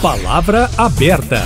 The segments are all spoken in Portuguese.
Palavra aberta.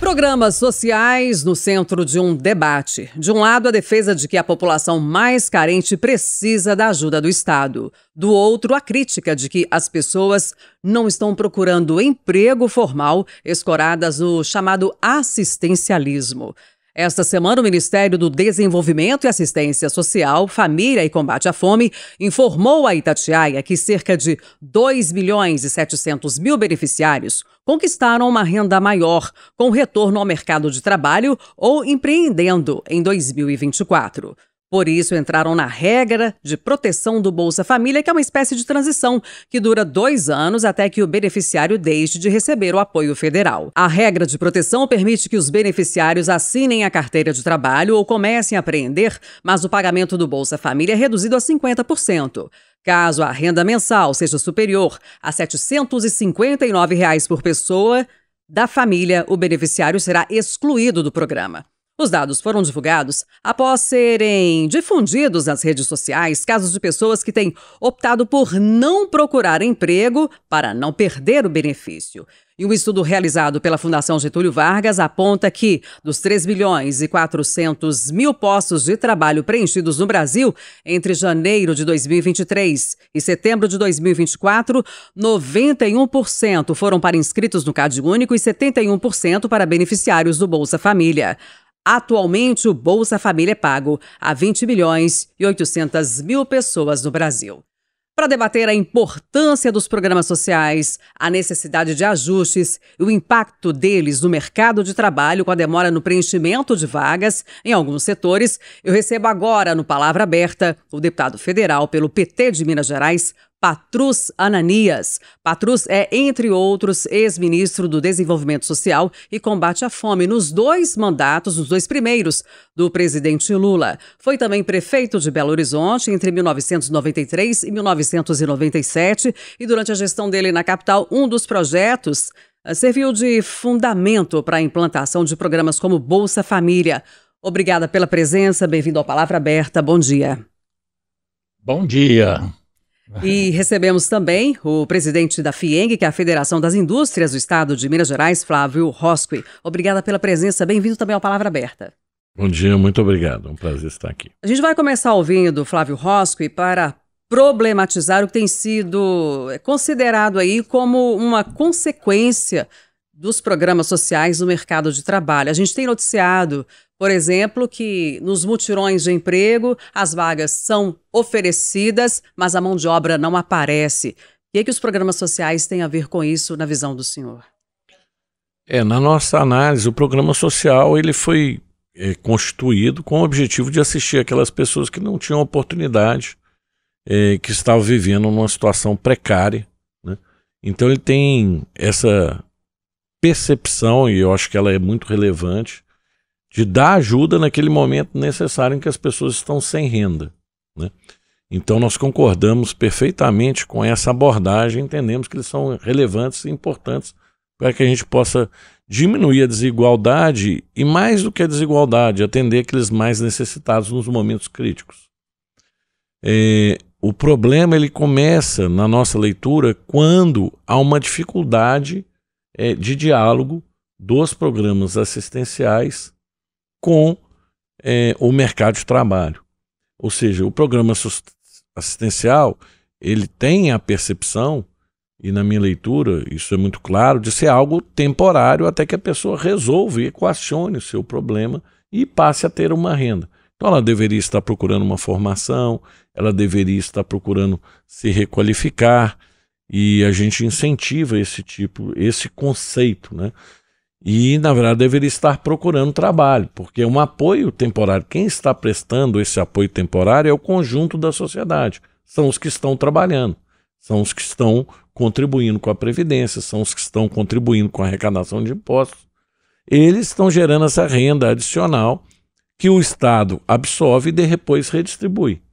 Programas sociais no centro de um debate. De um lado, a defesa de que a população mais carente precisa da ajuda do Estado. Do outro, a crítica de que as pessoas não estão procurando emprego formal, escoradas no chamado assistencialismo. Esta semana, o Ministério do Desenvolvimento e Assistência Social, Família e Combate à Fome informou a Itatiaia que cerca de 2.700.000 beneficiários conquistaram uma renda maior com retorno ao mercado de trabalho ou empreendendo em 2024. Por isso, entraram na regra de proteção do Bolsa Família, que é uma espécie de transição que dura 2 anos até que o beneficiário deixe de receber o apoio federal. A regra de proteção permite que os beneficiários assinem a carteira de trabalho ou comecem a apreender, mas o pagamento do Bolsa Família é reduzido a 50%. Caso a renda mensal seja superior a R$ 759 por pessoa da família, o beneficiário será excluído do programa. Os dados foram divulgados após serem difundidos nas redes sociais casos de pessoas que têm optado por não procurar emprego para não perder o benefício. E um estudo realizado pela Fundação Getúlio Vargas aponta que, dos 3.400.000 postos de trabalho preenchidos no Brasil entre janeiro de 2023 e setembro de 2024, 91% foram para inscritos no CadÚnico e 71% para beneficiários do Bolsa Família. Atualmente, o Bolsa Família é pago a 20.800.000 pessoas no Brasil. Para debater a importância dos programas sociais, a necessidade de ajustes e o impacto deles no mercado de trabalho com a demora no preenchimento de vagas em alguns setores, eu recebo agora, no Palavra Aberta, o deputado federal pelo PT de Minas Gerais, Patrus Ananias. Patrus é, entre outros, ex-ministro do Desenvolvimento Social e Combate à Fome nos 2 mandatos, os 2 primeiros, do presidente Lula. Foi também prefeito de Belo Horizonte entre 1993 e 1997 e durante a gestão dele na capital, um dos projetos serviu de fundamento para a implantação de programas como Bolsa Família. Obrigada pela presença, bem-vindo ao Palavra Aberta, bom dia. Bom dia. E recebemos também o presidente da FIENG, que é a Federação das Indústrias do Estado de Minas Gerais, Flávio Rosqui. Obrigada pela presença, bem-vindo também ao Palavra Aberta. Bom dia, muito obrigado, é um prazer estar aqui. A gente vai começar ouvindo o Flávio Rosqui para problematizar o que tem sido considerado aí como uma consequência dos programas sociais no mercado de trabalho. A gente tem noticiado, por exemplo, que nos mutirões de emprego as vagas são oferecidas, mas a mão de obra não aparece. O que os programas sociais têm a ver com isso na visão do senhor? Na nossa análise, o programa social ele foi constituído com o objetivo de assistir aquelas pessoas que não tinham oportunidade, que estavam vivendo numa situação precária, né? Então ele tem essa percepção, e eu acho que ela é muito relevante, de dar ajuda naquele momento necessário em que as pessoas estão sem renda, né? Então nós concordamos perfeitamente com essa abordagem, entendemos que eles são relevantes e importantes para que a gente possa diminuir a desigualdade e, mais do que a desigualdade, atender aqueles mais necessitados nos momentos críticos. O problema ele começa na nossa leitura quando há uma dificuldade de diálogo dos programas assistenciais com o mercado de trabalho. Ou seja, o programa assistencial ele tem a percepção, e na minha leitura isso é muito claro, de ser algo temporário até que a pessoa resolva e equacione o seu problema e passe a ter uma renda. Então ela deveria estar procurando uma formação, ela deveria estar procurando se requalificar, e a gente incentiva esse conceito, né? E, na verdade, deveria estar procurando trabalho, porque é um apoio temporário. Quem está prestando esse apoio temporário é o conjunto da sociedade. São os que estão trabalhando, são os que estão contribuindo com a Previdência, são os que estão contribuindo com a arrecadação de impostos. Eles estão gerando essa renda adicional que o Estado absorve e depois redistribui.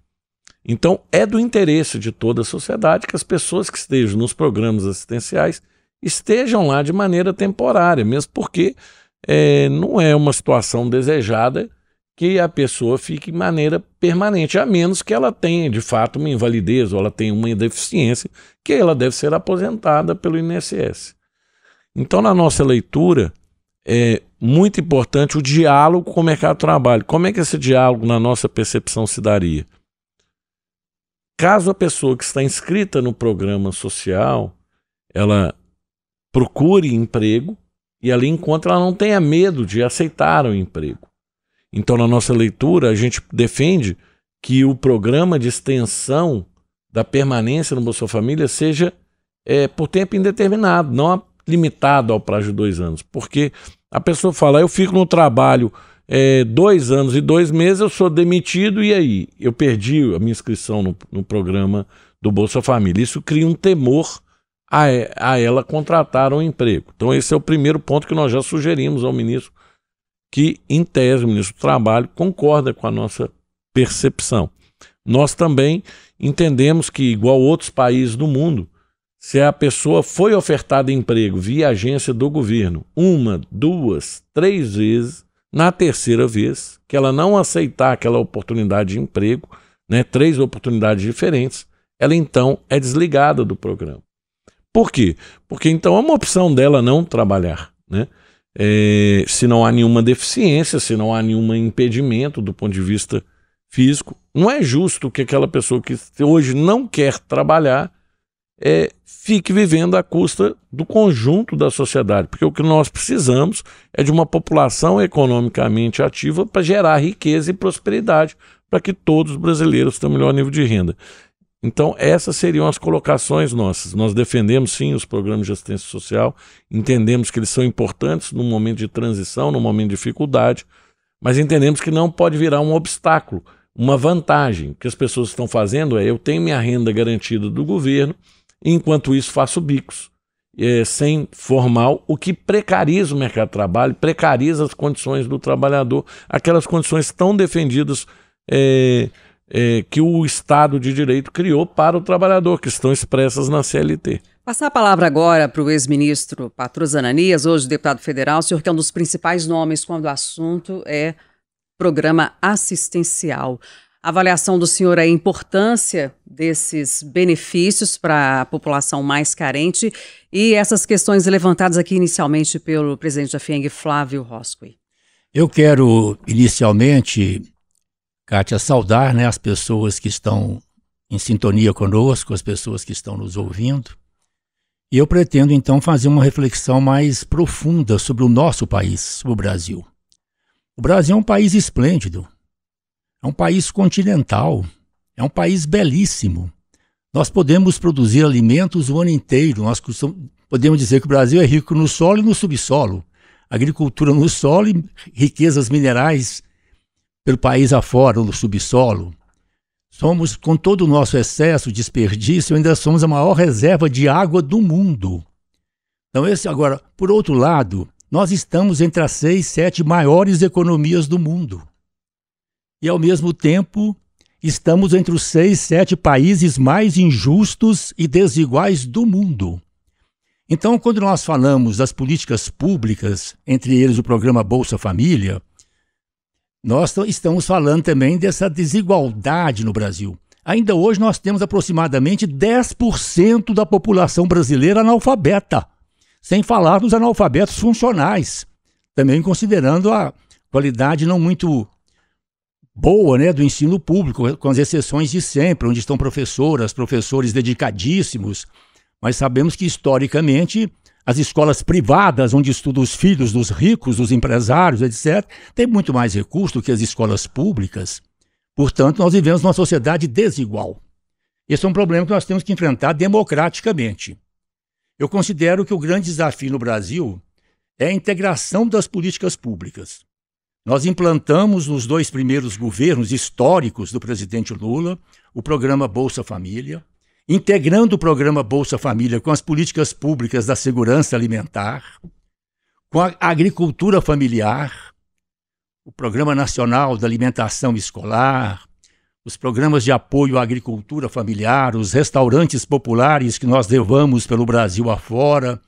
Então, é do interesse de toda a sociedade que as pessoas que estejam nos programas assistenciais estejam lá de maneira temporária, mesmo porque não é uma situação desejada que a pessoa fique de maneira permanente, a menos que ela tenha, de fato, uma invalidez ou ela tenha uma deficiência, que ela deve ser aposentada pelo INSS. Então, na nossa leitura, é muito importante o diálogo com o mercado de trabalho. Como é que esse diálogo, na nossa percepção, se daria? Caso a pessoa que está inscrita no programa social, ela procure emprego e ali encontra, ela não tenha medo de aceitar o emprego. Então, na nossa leitura, a gente defende que o programa de extensão da permanência no Bolsa Família seja por tempo indeterminado, não limitado ao prazo de 2 anos. Porque a pessoa fala, eu fico no trabalho 2 anos e 2 meses, eu sou demitido e aí? Eu perdi a minha inscrição no programa do Bolsa Família. Isso cria um temor a ela contratar um emprego. Então esse é o primeiro ponto que nós já sugerimos ao ministro, que em tese o ministro do Trabalho concorda com a nossa percepção. Nós também entendemos que, igual outros países do mundo, se a pessoa foi ofertada emprego via agência do governo 1, 2, 3 vezes, na terceira vez, que ela não aceitar aquela oportunidade de emprego, 3 oportunidades diferentes, ela então é desligada do programa. Por quê? Porque então é uma opção dela não trabalhar, se não há nenhuma deficiência, se não há nenhum impedimento do ponto de vista físico. Não é justo que aquela pessoa que hoje não quer trabalhar fique vivendo à custa do conjunto da sociedade, porque o que nós precisamos é de uma população economicamente ativa para gerar riqueza e prosperidade, para que todos os brasileiros tenham o melhor nível de renda. Então essas seriam as colocações nossas. Nós defendemos sim os programas de assistência social, entendemos que eles são importantes no momento de transição, no momento de dificuldade, mas entendemos que não pode virar um obstáculo, uma vantagem. O que as pessoas estão fazendo eu tenho minha renda garantida do governo, enquanto isso faço bicos, sem formal, o que precariza o mercado de trabalho, precariza as condições do trabalhador, aquelas condições tão defendidas que o Estado de Direito criou para o trabalhador, que estão expressas na CLT. Passar a palavra agora para o ex-ministro Patrus Ananias, hoje deputado federal, o senhor que é um dos principais nomes quando o assunto é programa assistencial. A avaliação do senhor é a importância desses benefícios para a população mais carente e essas questões levantadas aqui inicialmente pelo presidente da FIENG, Flávio Roscoe. Eu quero inicialmente, Kátia, saudar as pessoas que estão em sintonia conosco, as pessoas que estão nos ouvindo. E eu pretendo então fazer uma reflexão mais profunda sobre o nosso país, sobre o Brasil. O Brasil é um país esplêndido. É um país continental, é um país belíssimo. Nós podemos produzir alimentos o ano inteiro. Nós podemos dizer que o Brasil é rico no solo e no subsolo. Agricultura no solo e riquezas minerais pelo país afora, no subsolo. Somos, com todo o nosso excesso, desperdício, ainda somos a maior reserva de água do mundo. Então, agora, por outro lado, nós estamos entre as 6, 7 maiores economias do mundo. E, ao mesmo tempo, estamos entre os 6, 7 países mais injustos e desiguais do mundo. Então, quando nós falamos das políticas públicas, entre eles o programa Bolsa Família, nós estamos falando também dessa desigualdade no Brasil. Ainda hoje nós temos aproximadamente 10% da população brasileira analfabeta, sem falar dos analfabetos funcionais, também considerando a qualidade não muito boa do ensino público, com as exceções de sempre, onde estão professores dedicadíssimos, mas sabemos que historicamente as escolas privadas, onde estudam os filhos dos ricos, dos empresários, etc., têm muito mais recursos do que as escolas públicas. Portanto, nós vivemos numa sociedade desigual. Esse é um problema que nós temos que enfrentar democraticamente. Eu considero que o grande desafio no Brasil é a integração das políticas públicas. Nós implantamos nos 2 primeiros governos históricos do presidente Lula o programa Bolsa Família, integrando o programa Bolsa Família com as políticas públicas da segurança alimentar, com a agricultura familiar, o Programa Nacional da Alimentação Escolar, os programas de apoio à agricultura familiar, os restaurantes populares que nós levamos pelo Brasil afora,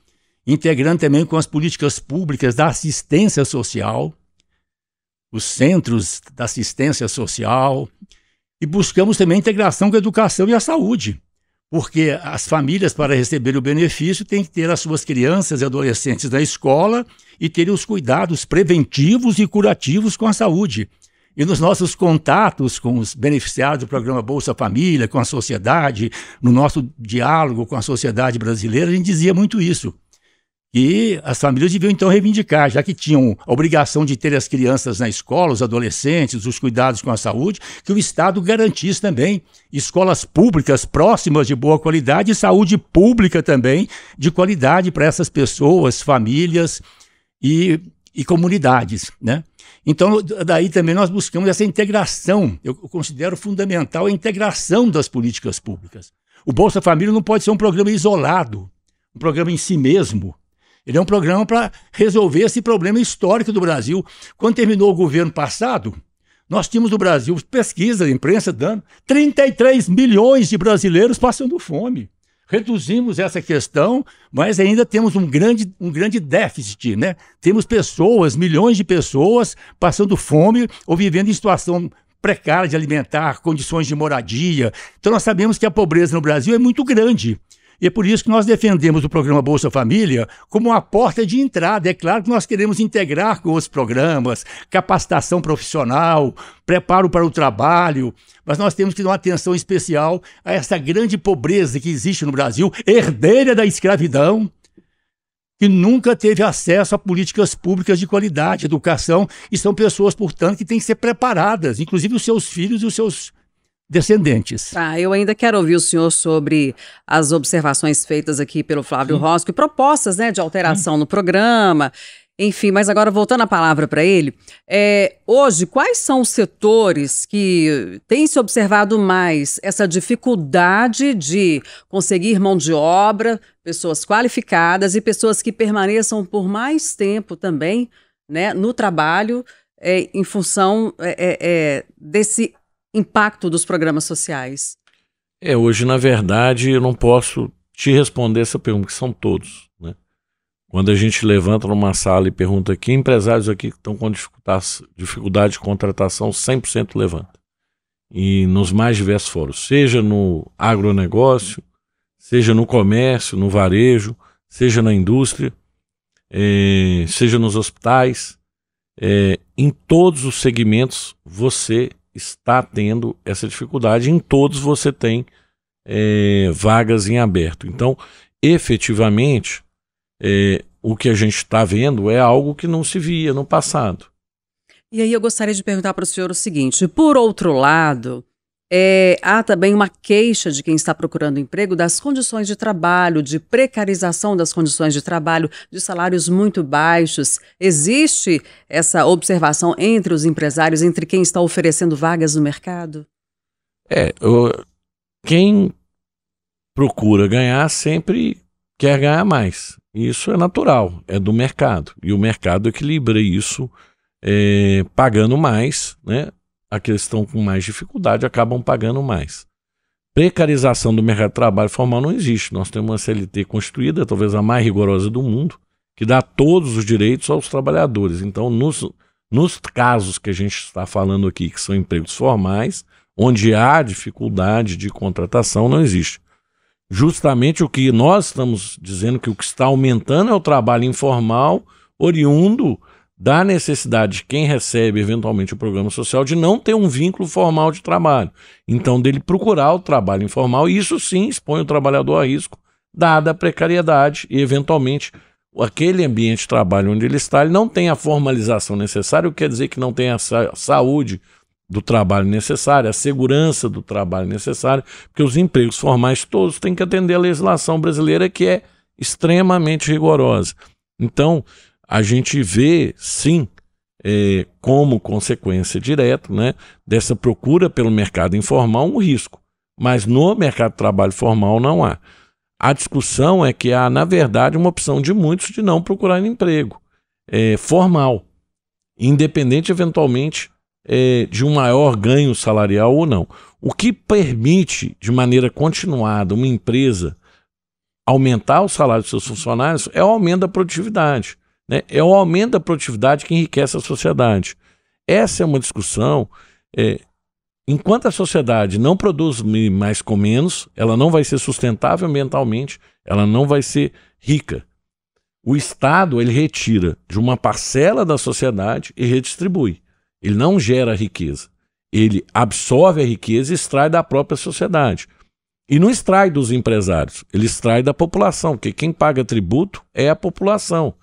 integrando também com as políticas públicas da assistência social, os centros da assistência social, e buscamos também a integração com a educação e a saúde, porque as famílias, para receber o benefício, têm que ter as suas crianças e adolescentes na escola e terem os cuidados preventivos e curativos com a saúde. E nos nossos contatos com os beneficiários do programa Bolsa Família, com a sociedade, no nosso diálogo com a sociedade brasileira, a gente dizia muito isso. E as famílias deviam então reivindicar, já que tinham a obrigação de ter as crianças na escola, os adolescentes, os cuidados com a saúde, que o Estado garantisse também escolas públicas próximas de boa qualidade e saúde pública também de qualidade para essas pessoas, famílias e comunidades, né? Então, daí também nós buscamos essa integração. Eu considero fundamental a integração das políticas públicas. O Bolsa Família não pode ser um programa isolado, um programa em si mesmo. Ele é um programa para resolver esse problema histórico do Brasil. Quando terminou o governo passado, nós tínhamos no Brasil, pesquisa, imprensa dando, 33 milhões de brasileiros passando fome. Reduzimos essa questão, mas ainda temos um grande déficit, né? Temos pessoas, milhões de pessoas passando fome ou vivendo em situação precária de alimentar, condições de moradia. Então nós sabemos que a pobreza no Brasil é muito grande. E é por isso que nós defendemos o programa Bolsa Família como uma porta de entrada. É claro que nós queremos integrar com outros programas, capacitação profissional, preparo para o trabalho, mas nós temos que dar uma atenção especial a essa grande pobreza que existe no Brasil, herdeira da escravidão, que nunca teve acesso a políticas públicas de qualidade, educação, e são pessoas, portanto, que têm que ser preparadas, inclusive os seus filhos e os seus descendentes. Eu ainda quero ouvir o senhor sobre as observações feitas aqui pelo Flávio Rosco e propostas, né, de alteração no programa, enfim, mas agora voltando a palavra para ele, hoje quais são os setores que têm se observado mais essa dificuldade de conseguir mão de obra, pessoas qualificadas e pessoas que permaneçam por mais tempo também, né, no trabalho, em função desse impacto dos programas sociais? Hoje, na verdade, eu não posso te responder essa pergunta, que são todos, né? Quando a gente levanta numa sala e pergunta que empresários aqui que estão com dificuldade de contratação, 100% levanta. E nos mais diversos fóruns, seja no agronegócio, seja no comércio, no varejo, seja na indústria, seja nos hospitais, em todos os segmentos você está tendo essa dificuldade, em todos você tem vagas em aberto. Então, efetivamente, o que a gente está vendo é algo que não se via no passado. E aí eu gostaria de perguntar para o senhor o seguinte, por outro lado, há também uma queixa de quem está procurando emprego das condições de trabalho, de precarização das condições de trabalho, de salários muito baixos. Existe essa observação entre os empresários, entre quem está oferecendo vagas no mercado? Quem procura ganhar sempre quer ganhar mais. Isso é natural, é do mercado. E o mercado equilibra isso pagando mais, né? Aqueles que estão com mais dificuldade acabam pagando mais. Precarização do mercado de trabalho formal não existe. Nós temos uma CLT constituída, talvez a mais rigorosa do mundo, que dá todos os direitos aos trabalhadores. Então, nos casos que a gente está falando aqui, que são empregos formais, onde há dificuldade de contratação, não existe. Justamente o que nós estamos dizendo, que o que está aumentando é o trabalho informal, oriundo da necessidade de quem recebe eventualmente o programa social de não ter um vínculo formal de trabalho. Então, dele procurar o trabalho informal, e isso sim expõe o trabalhador a risco, dada a precariedade e eventualmente aquele ambiente de trabalho onde ele está, ele não tem a formalização necessária, o que quer dizer que não tem a saúde do trabalho necessária, a segurança do trabalho necessária, porque os empregos formais todos têm que atender a legislação brasileira, que é extremamente rigorosa. Então, a gente vê, sim, como consequência direta, né, dessa procura pelo mercado informal, um risco. Mas no mercado de trabalho formal não há. A discussão é que há, na verdade, uma opção de muitos de não procurar emprego formal, independente, eventualmente, de um maior ganho salarial ou não. O que permite, de maneira continuada, uma empresa aumentar o salário dos seus funcionários é o aumento da produtividade. Né? É o aumento da produtividade que enriquece a sociedade. Essa é uma discussão enquanto a sociedade não produz mais com menos, ela não vai ser sustentável ambientalmente, ela não vai ser rica. O Estado, ele retira de uma parcela da sociedade e redistribui. Ele não gera riqueza. Ele absorve a riqueza e extrai da própria sociedade. E não extrai dos empresários, ele extrai da população, porque quem paga tributo é a população.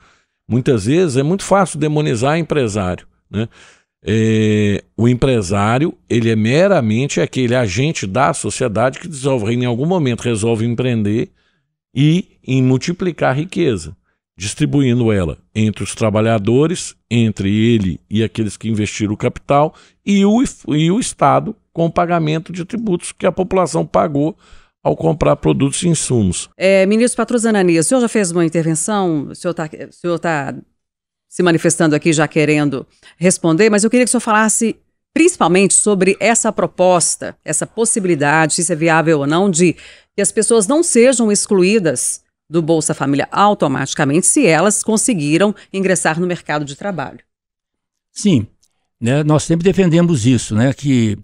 Muitas vezes é muito fácil demonizar empresário, né? O empresário, ele é meramente aquele agente da sociedade que em algum momento resolve empreender e em multiplicar a riqueza, distribuindo ela entre os trabalhadores, entre ele e aqueles que investiram o capital e o Estado com o pagamento de tributos que a população pagou ao comprar produtos e insumos. Ministro Patrus Ananias, o senhor já fez uma intervenção, o senhor está se manifestando aqui já querendo responder, mas eu queria que o senhor falasse principalmente sobre essa proposta, essa possibilidade, se isso é viável ou não, de que as pessoas não sejam excluídas do Bolsa Família automaticamente se elas conseguiram ingressar no mercado de trabalho. Sim, né, nós sempre defendemos isso, né, que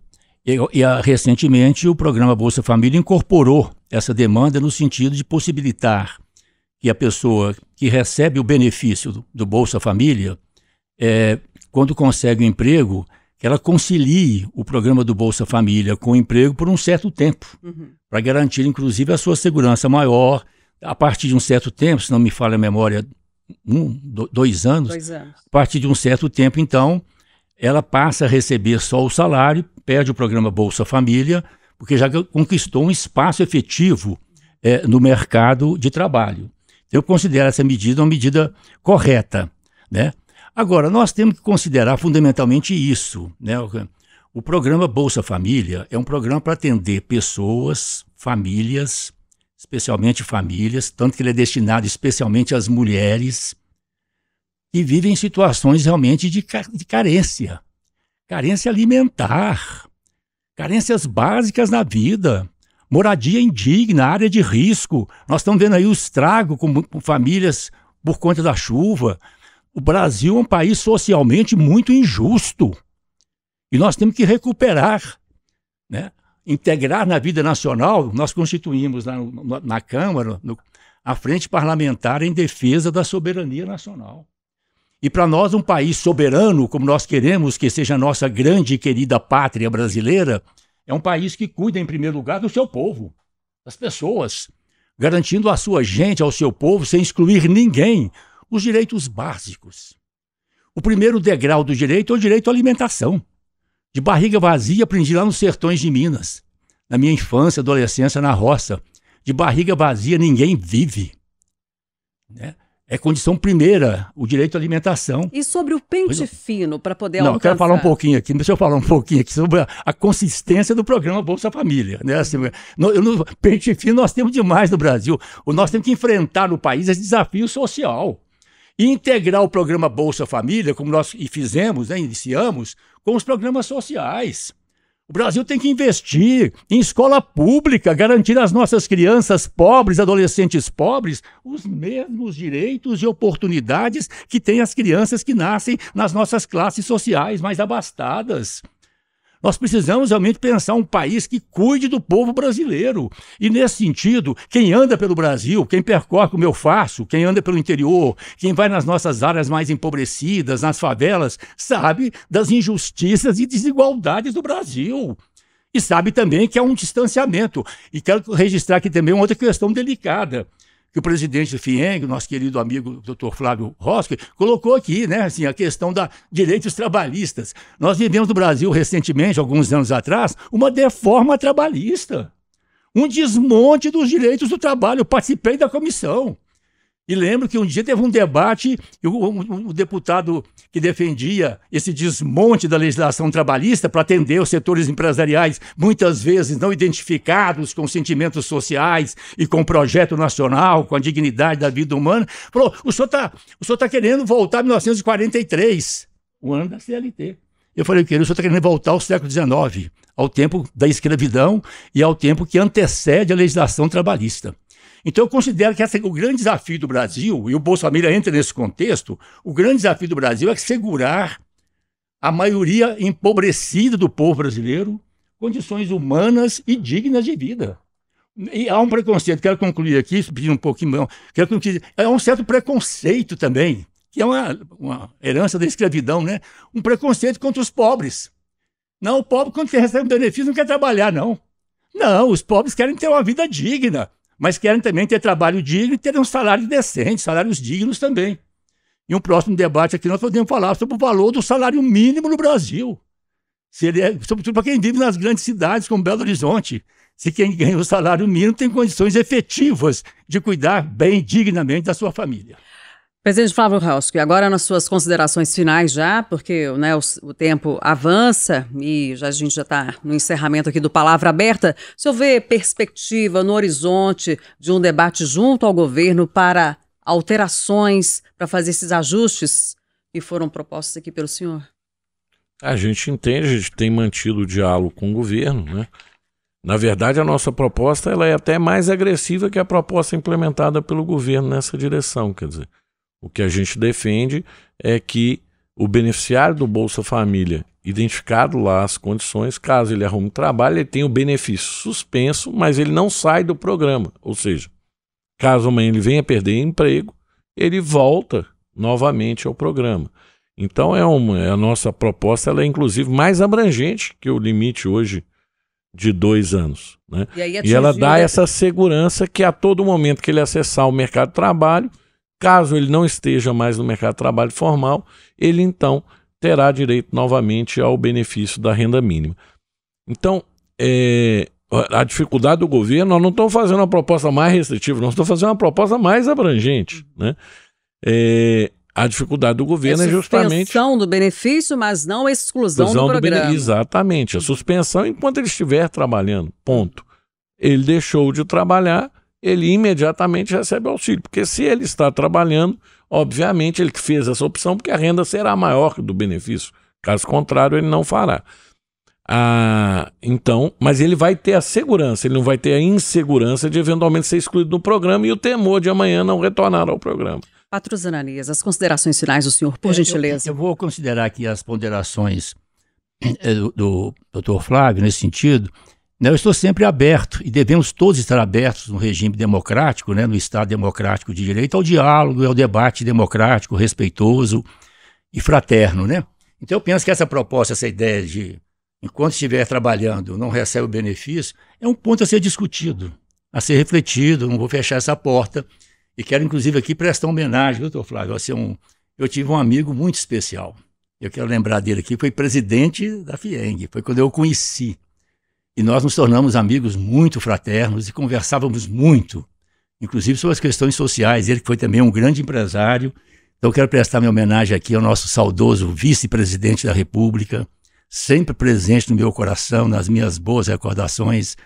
recentemente o programa Bolsa Família incorporou essa demanda no sentido de possibilitar que a pessoa que recebe o benefício do Bolsa Família, quando consegue um emprego, que ela concilie o programa do Bolsa Família com o emprego por um certo tempo, para garantir inclusive a sua segurança maior. A partir de um certo tempo, se não me falha a memória, 2 anos, a partir de um certo tempo, então, ela passa a receber só o salário, perde o programa Bolsa Família, porque já conquistou um espaço efetivo no mercado de trabalho. Eu considero essa medida uma medida correta, né? Agora, nós temos que considerar fundamentalmente isso, né? O programa Bolsa Família é um programa para atender pessoas, famílias, especialmente famílias, tanto que ele é destinado especialmente às mulheres que vivem em situações realmente de carência, carência alimentar, carências básicas na vida, moradia indigna, área de risco. Nós estamos vendo aí o estrago com famílias por conta da chuva. O Brasil é um país socialmente muito injusto e nós temos que recuperar, né? Integrar na vida nacional. Nós constituímos na Câmara a Frente Parlamentar em Defesa da Soberania Nacional. E para nós, um país soberano, como nós queremos que seja a nossa grande e querida pátria brasileira, é um país que cuida, em primeiro lugar, do seu povo, das pessoas, garantindo à sua gente, ao seu povo, sem excluir ninguém, os direitos básicos. O primeiro degrau do direito é o direito à alimentação. De barriga vazia, aprendi lá nos sertões de Minas. Na minha infância, adolescência, na roça. De barriga vazia, ninguém vive, né? É condição primeira, o direito à alimentação. E sobre o pente fino, para poder alcançar... Não, eu quero falar um pouquinho aqui, deixa eu falar um pouquinho aqui sobre a consistência do programa Bolsa Família, né? Assim, no pente fino nós temos demais no Brasil. Nós temos que enfrentar no país esse desafio social. E integrar o programa Bolsa Família, como nós fizemos, né, iniciamos, com os programas sociais. O Brasil tem que investir em escola pública, garantir às nossas crianças pobres, adolescentes pobres, os mesmos direitos e oportunidades que têm as crianças que nascem nas nossas classes sociais mais abastadas. Nós precisamos realmente pensar um país que cuide do povo brasileiro. E nesse sentido, quem anda pelo Brasil, quem percorre como eu faço, quem anda pelo interior, quem vai nas nossas áreas mais empobrecidas, nas favelas, sabe das injustiças e desigualdades do Brasil. E sabe também que há um distanciamento. E quero registrar aqui também uma outra questão delicada, que o presidente FIENG, nosso querido amigo Dr. Flávio Rosque, colocou aqui, né, assim, a questão dos direitos trabalhistas. Nós vivemos no Brasil recentemente, alguns anos atrás, uma reforma trabalhista, um desmonte dos direitos do trabalho. Eu participei da comissão. E lembro que um dia teve um debate e o deputado que defendia esse desmonte da legislação trabalhista para atender os setores empresariais, muitas vezes não identificados com sentimentos sociais e com o projeto nacional, com a dignidade da vida humana, falou: o senhor tá querendo voltar a 1943, o ano da CLT. Eu falei: querido, o senhor está querendo voltar ao século XIX, ao tempo da escravidão e ao tempo que antecede a legislação trabalhista. Então eu considero que o grande desafio do Brasil, e o Bolsa Família entra nesse contexto, o grande desafio do Brasil é segurar a maioria empobrecida do povo brasileiro condições humanas e dignas de vida. E há um preconceito, quero concluir aqui, pedindo um pouquinho, há um certo preconceito também, que é uma herança da escravidão, né? Um preconceito contra os pobres. Não, o pobre, quando recebe um benefício, não quer trabalhar, não. Não, os pobres querem ter uma vida digna, mas querem também ter trabalho digno e ter um salário decente, salários dignos também. Em um próximo debate aqui nós podemos falar sobre o valor do salário mínimo no Brasil. Sobretudo para quem vive nas grandes cidades como Belo Horizonte. Se quem ganha o salário mínimo tem condições efetivas de cuidar bem, dignamente da sua família. Presidente Flávio Rauschke, agora nas suas considerações finais já, porque o tempo avança e a gente já está no encerramento aqui do Palavra Aberta. O senhor vê perspectiva no horizonte de um debate junto ao governo para alterações, para fazer esses ajustes que foram propostos aqui pelo senhor? A gente entende, a gente tem mantido o diálogo com o governo, né? Na verdade, a nossa proposta ela é até mais agressiva que a proposta implementada pelo governo nessa direção. Quer dizer, o que a gente defende é que o beneficiário do Bolsa Família, identificado lá as condições, caso ele arrume trabalho, ele tem o benefício suspenso, mas ele não sai do programa. Ou seja, caso amanhã ele venha perder emprego, ele volta novamente ao programa. Então, a nossa proposta ela é inclusive mais abrangente que o limite hoje de 2 anos. Né? E ela dá essa segurança que a todo momento que ele acessar o mercado de trabalho, caso ele não esteja mais no mercado de trabalho formal, ele então terá direito novamente ao benefício da renda mínima. Então, a dificuldade do governo, nós não estamos fazendo uma proposta mais restritiva, nós estamos fazendo uma proposta mais abrangente. Né? A dificuldade do governo é justamente... suspensão do benefício, mas não exclusão do programa. Exatamente, a suspensão enquanto ele estiver trabalhando, ponto. Ele deixou de trabalhar, ele imediatamente recebe auxílio, porque se ele está trabalhando, obviamente ele fez essa opção porque a renda será maior do benefício, caso contrário ele não fará. Então, mas ele vai ter a segurança, ele não vai ter a insegurança de eventualmente ser excluído do programa e o temor de amanhã não retornar ao programa. Patrus Ananias, as considerações finais do senhor, por gentileza. Eu vou considerar aqui as ponderações do Dr. Flávio nesse sentido. Eu estou sempre aberto, e devemos todos estar abertos no regime democrático, né, no Estado democrático de direito, ao diálogo, ao debate democrático, respeitoso e fraterno. Né? Então eu penso que essa proposta, essa ideia de, enquanto estiver trabalhando, não recebe o benefício, é um ponto a ser discutido, a ser refletido, não vou fechar essa porta. E quero, inclusive, aqui prestar homenagem, doutor Flávio. Eu tive um amigo muito especial. Eu quero lembrar dele aqui, foi presidente da FIENG, foi quando eu o conheci. E nós nos tornamos amigos muito fraternos e conversávamos muito, inclusive sobre as questões sociais. Ele que foi também um grande empresário. Então eu quero prestar minha homenagem aqui ao nosso saudoso vice-presidente da República, sempre presente no meu coração, nas minhas boas recordações,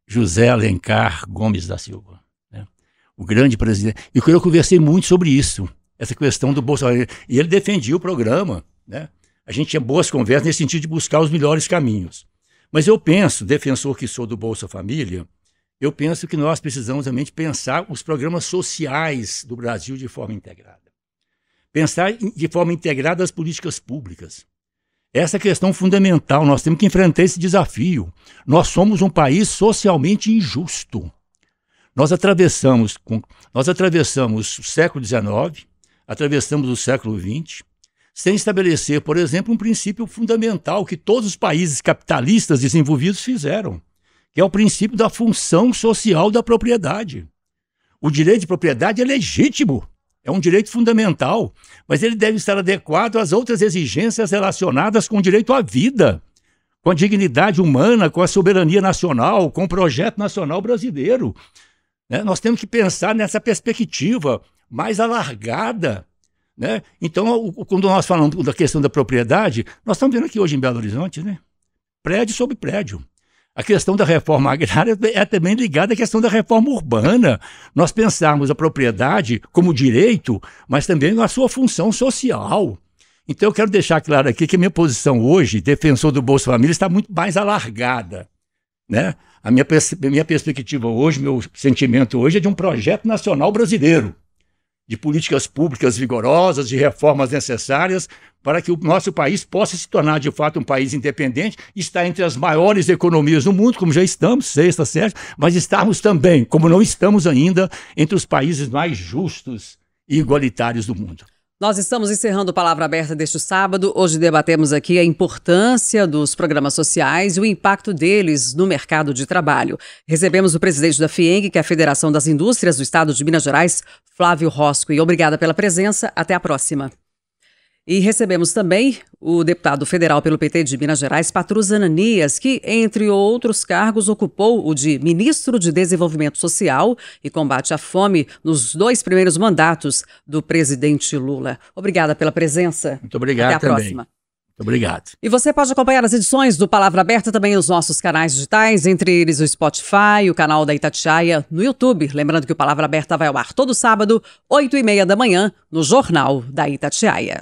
José Alencar Gomes da Silva. O grande presidente. E eu conversei muito sobre isso, essa questão do Bolsa Família. E ele defendia o programa. Né? A gente tinha boas conversas nesse sentido de buscar os melhores caminhos. Mas eu penso, defensor que sou do Bolsa Família, eu penso que nós precisamos realmente pensar os programas sociais do Brasil de forma integrada. Pensar de forma integrada as políticas públicas. Essa é a questão fundamental. Nós temos que enfrentar esse desafio. Nós somos um país socialmente injusto. Nós atravessamos o século XIX, atravessamos o século XX, sem estabelecer, por exemplo, um princípio fundamental que todos os países capitalistas desenvolvidos fizeram, que é o princípio da função social da propriedade. O direito de propriedade é legítimo, é um direito fundamental, mas ele deve estar adequado às outras exigências relacionadas com o direito à vida, com a dignidade humana, com a soberania nacional, com o projeto nacional brasileiro. Nós temos que pensar nessa perspectiva mais alargada. Né? Então, quando nós falamos da questão da propriedade, nós estamos vendo aqui hoje em Belo Horizonte, né? Prédio sobre prédio. A questão da reforma agrária é também ligada à questão da reforma urbana. Nós pensarmos a propriedade como direito, mas também na sua função social. Então, eu quero deixar claro aqui que a minha posição hoje, defensor do Bolsa Família, está muito mais alargada. Né? A minha perspectiva hoje, meu sentimento hoje é de um projeto nacional brasileiro, de políticas públicas vigorosas, de reformas necessárias para que o nosso país possa se tornar, de fato, um país independente, estar entre as maiores economias do mundo, como já estamos, sexta, sétima, mas estarmos também, como não estamos ainda, entre os países mais justos e igualitários do mundo. Nós estamos encerrando o Palavra Aberta deste sábado. Hoje debatemos aqui a importância dos programas sociais e o impacto deles no mercado de trabalho. Recebemos o presidente da FIENG, que é a Federação das Indústrias do Estado de Minas Gerais, Flávio Rosco. E obrigada pela presença. Até a próxima. E recebemos também o deputado federal pelo PT de Minas Gerais, Patrus Ananias, que, entre outros cargos, ocupou o de ministro de Desenvolvimento Social e Combate à Fome nos 2 primeiros mandatos do presidente Lula. Obrigada pela presença. Muito obrigado. Até a também. próxima. Muito obrigado. E você pode acompanhar as edições do Palavra Aberta também nos nossos canais digitais, entre eles o Spotify, o canal da Itatiaia no YouTube. Lembrando que o Palavra Aberta vai ao ar todo sábado, 8h30 da manhã, no Jornal da Itatiaia.